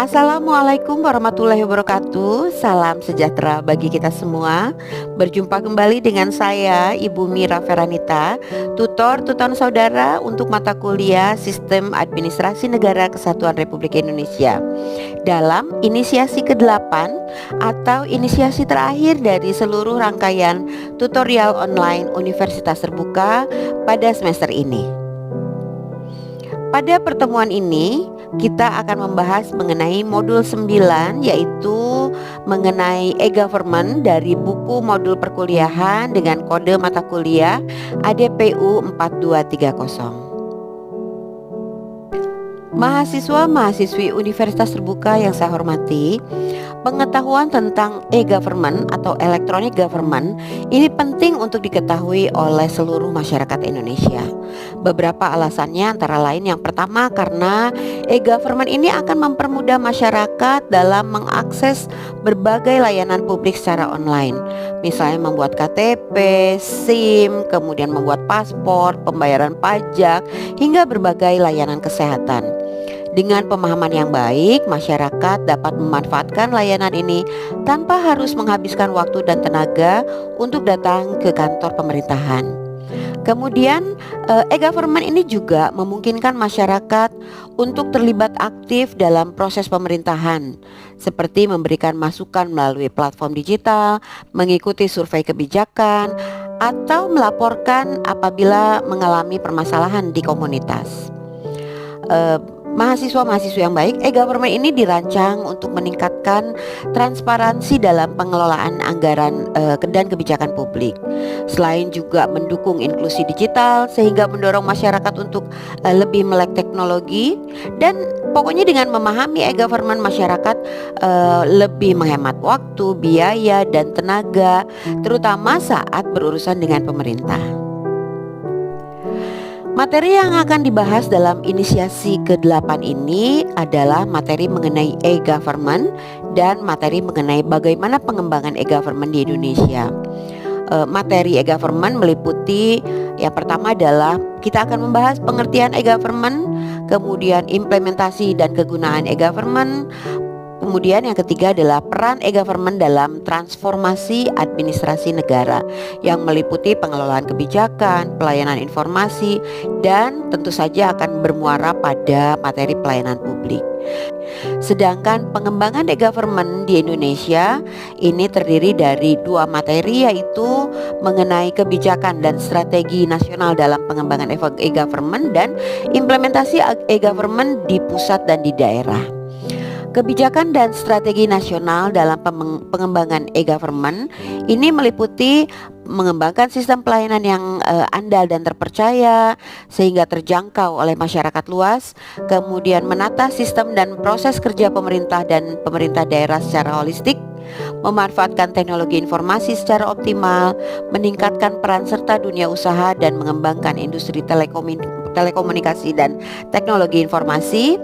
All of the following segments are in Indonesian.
Assalamualaikum warahmatullahi wabarakatuh. Salam sejahtera bagi kita semua. Berjumpa kembali dengan saya Ibu Mira Feranita, tutor saudara untuk mata kuliah Sistem Administrasi Negara Kesatuan Republik Indonesia, dalam inisiasi ke-8 atau inisiasi terakhir dari seluruh rangkaian tutorial online Universitas Terbuka pada semester ini. Pada pertemuan ini kita akan membahas mengenai modul 9, yaitu mengenai e-government dari buku modul perkuliahan dengan kode mata kuliah ADPU 4230. Mahasiswa-mahasiswi Universitas Terbuka yang saya hormati, pengetahuan tentang e-government atau electronic government ini penting untuk diketahui oleh seluruh masyarakat Indonesia. Beberapa alasannya antara lain, yang pertama karena e-government ini akan mempermudah masyarakat dalam mengakses berbagai layanan publik secara online. Misalnya membuat KTP, SIM, kemudian membuat paspor, pembayaran pajak, hingga berbagai layanan kesehatan. Dengan pemahaman yang baik, masyarakat dapat memanfaatkan layanan ini tanpa harus menghabiskan waktu dan tenaga untuk datang ke kantor pemerintahan. Kemudian e-government ini juga memungkinkan masyarakat untuk terlibat aktif dalam proses pemerintahan, seperti memberikan masukan melalui platform digital, mengikuti survei kebijakan, atau melaporkan apabila mengalami permasalahan di komunitas. Mahasiswa-mahasiswa yang baik, e-government ini dirancang untuk meningkatkan transparansi dalam pengelolaan anggaran dan kebijakan publik. Selain juga mendukung inklusi digital sehingga mendorong masyarakat untuk lebih melek teknologi, dan pokoknya dengan memahami e-government masyarakat lebih menghemat waktu, biaya, dan tenaga, terutama saat berurusan dengan pemerintah. Materi yang akan dibahas dalam inisiasi ke-8 ini adalah materi mengenai e-government dan materi mengenai bagaimana pengembangan e-government di Indonesia. Materi e-government meliputi, yang pertama adalah kita akan membahas pengertian e-government, kemudian implementasi dan kegunaan e-government. Kemudian yang ketiga adalah peran e-government dalam transformasi administrasi negara, yang meliputi pengelolaan kebijakan, pelayanan informasi, dan tentu saja akan bermuara pada materi pelayanan publik. Sedangkan pengembangan e-government di Indonesia ini terdiri dari dua materi, yaitu mengenai kebijakan dan strategi nasional dalam pengembangan e-government dan implementasi e-government di pusat dan di daerah. Kebijakan dan strategi nasional dalam pengembangan e-government ini meliputi mengembangkan sistem pelayanan yang andal dan terpercaya sehingga terjangkau oleh masyarakat luas, kemudian menata sistem dan proses kerja pemerintah dan pemerintah daerah secara holistik, memanfaatkan teknologi informasi secara optimal, meningkatkan peran serta dunia usaha dan mengembangkan industri telekomunikasi dan teknologi informasi,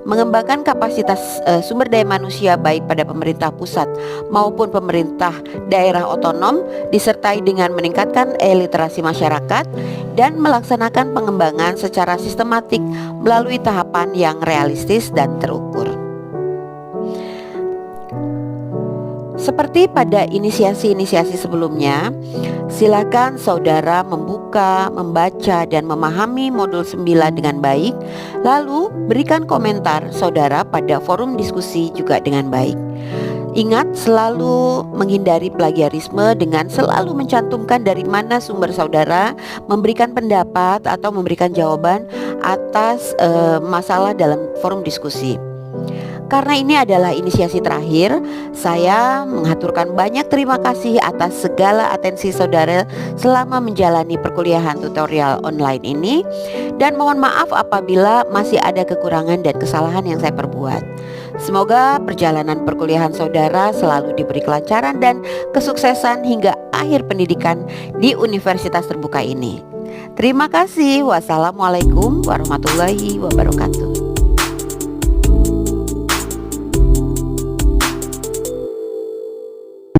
mengembangkan kapasitas sumber daya manusia baik pada pemerintah pusat maupun pemerintah daerah otonom, disertai dengan meningkatkan literasi masyarakat dan melaksanakan pengembangan secara sistematik melalui tahapan yang realistis dan terukur. Seperti pada inisiasi-inisiasi sebelumnya, silakan saudara membaca dan memahami modul 9 dengan baik, lalu berikan komentar saudara pada forum diskusi juga dengan baik. Ingat selalu menghindari plagiarisme dengan selalu mencantumkan dari mana sumber saudara memberikan pendapat atau memberikan jawaban atas masalah dalam forum diskusi. Karena ini adalah inisiasi terakhir, saya mengaturkan banyak terima kasih atas segala atensi saudara selama menjalani perkuliahan tutorial online ini, dan mohon maaf apabila masih ada kekurangan dan kesalahan yang saya perbuat. Semoga perjalanan perkuliahan saudara selalu diberi kelancaran dan kesuksesan hingga akhir pendidikan di Universitas Terbuka ini. Terima kasih. Wassalamualaikum warahmatullahi wabarakatuh.